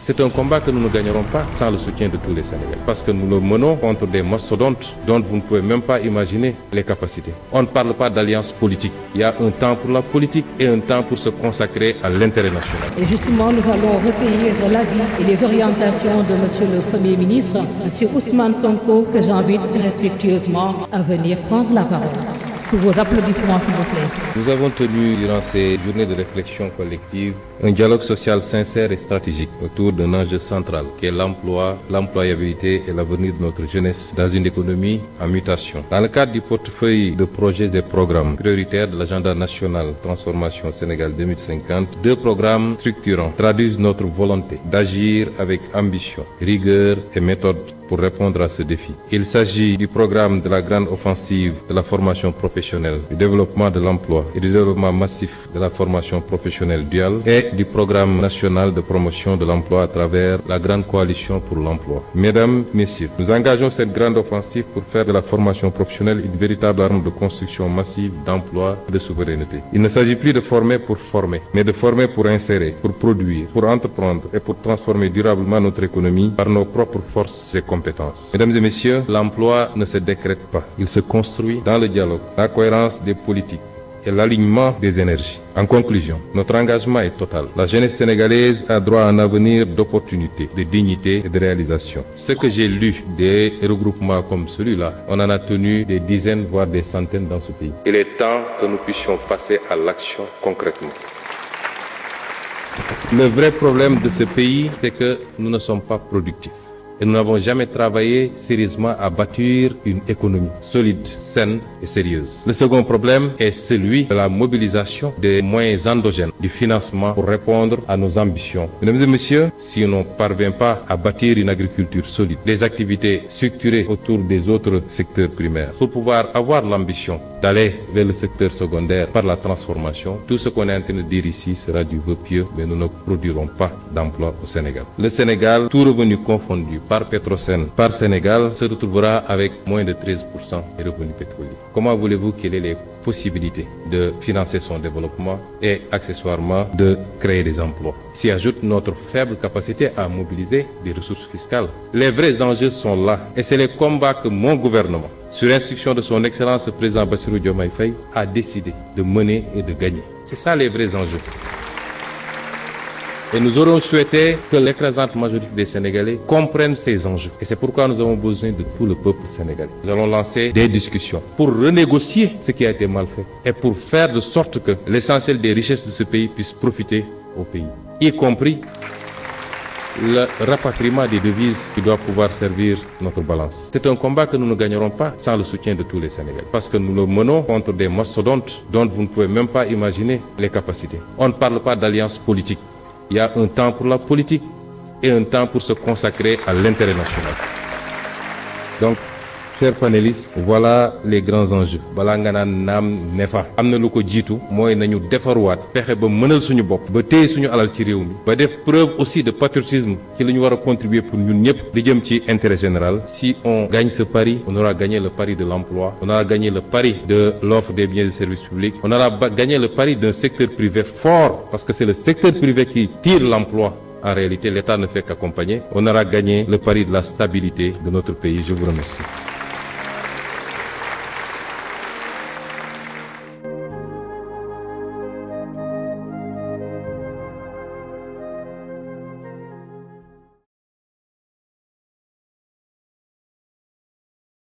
C'est un combat que nous ne gagnerons pas sans le soutien de tous les Sénégalais. Parce que nous le menons contre des mastodontes dont vous ne pouvez même pas imaginer les capacités. On ne parle pas d'alliance politique. Il y a un temps pour la politique et un temps pour se consacrer à l'intérêt national. Et justement, nous allons recueillir l'avis et les orientations de Monsieur le Premier ministre, Monsieur Ousmane Sonko, que j'invite respectueusement à venir prendre la parole. Sous vos applaudissements, s'il vous plaît. Nous avons tenu, durant ces journées de réflexion collective, un dialogue social sincère et stratégique autour d'un enjeu central, qui est l'emploi, l'employabilité et l'avenir de notre jeunesse dans une économie en mutation. Dans le cadre du portefeuille de projets et programmes prioritaires de l'agenda national Transformation Sénégal 2050, 2 programmes structurants traduisent notre volonté d'agir avec ambition, rigueur et méthode pour répondre à ce défi. Il s'agit du programme de la grande offensive de la formation professionnelle, du développement de l'emploi et du développement massif de la formation professionnelle duale et du programme national de promotion de l'emploi à travers la grande coalition pour l'emploi. Mesdames, Messieurs, nous engageons cette grande offensive pour faire de la formation professionnelle une véritable arme de construction massive d'emploi et de souveraineté. Il ne s'agit plus de former pour former, mais de former pour insérer, pour produire, pour entreprendre et pour transformer durablement notre économie par nos propres forces et compétences. Mesdames et messieurs, l'emploi ne se décrète pas. Il se construit dans le dialogue, la cohérence des politiques et l'alignement des énergies. En conclusion, notre engagement est total. La jeunesse sénégalaise a droit à un avenir d'opportunités, de dignité et de réalisation. Ce que j'ai lu des regroupements comme celui-là, on en a tenu des dizaines, voire des centaines dans ce pays. Il est temps que nous puissions passer à l'action concrètement. Le vrai problème de ce pays, c'est que nous ne sommes pas productifs. Et nous n'avons jamais travaillé sérieusement à bâtir une économie solide, saine et sérieuse. Le second problème est celui de la mobilisation des moyens endogènes du financement pour répondre à nos ambitions. Mesdames et messieurs, si on ne parvient pas à bâtir une agriculture solide, des activités structurées autour des autres secteurs primaires, pour pouvoir avoir l'ambition d'aller vers le secteur secondaire par la transformation, tout ce qu'on est en train de dire ici sera du vœu pieux, mais nous ne produirons pas d'emploi au Sénégal. Le Sénégal, tout revenu confondu, par Petrosen, par Sénégal, se retrouvera avec moins de 13% des revenus pétroliers. Comment voulez-vous qu'il ait les possibilités de financer son développement et accessoirement de créer des emplois? S'y ajoute notre faible capacité à mobiliser des ressources fiscales. Les vrais enjeux sont là et c'est les combats que mon gouvernement, sur instruction de son Excellence le Président Bassirou Diomaye Faye, a décidé de mener et de gagner. C'est ça les vrais enjeux. Et nous aurions souhaité que l'écrasante majorité des Sénégalais comprennent ces enjeux. Et c'est pourquoi nous avons besoin de tout le peuple sénégalais. Nous allons lancer des discussions pour renégocier ce qui a été mal fait et pour faire de sorte que l'essentiel des richesses de ce pays puisse profiter au pays, y compris le rapatriement des devises qui doit pouvoir servir notre balance. C'est un combat que nous ne gagnerons pas sans le soutien de tous les Sénégalais. Parce que nous le menons contre des mastodontes dont vous ne pouvez même pas imaginer les capacités. On ne parle pas d'alliance politique. Il y a un temps pour la politique et un temps pour se consacrer à l'intérêt national. Donc, chers panélistes, voilà les grands enjeux. Balangana nam nefa. Amna lu ko jitu moy nañu défarwaat fexé ba mënal suñu bop ba téy suñu alal ci réew mi ba def preuve aussi de patriotisme ci lañu wara contribuer pour ñun ñëpp di jëm ci intérêt général. Si on gagne ce pari, on aura gagné le pari de l'emploi, on aura gagné le pari de l'offre des biens et des services publics, on aura gagné le pari d'un secteur privé fort parce que c'est le secteur privé qui tire l'emploi. En réalité, l'État ne fait qu'accompagner. On aura gagné le pari de la stabilité de notre pays. Je vous remercie.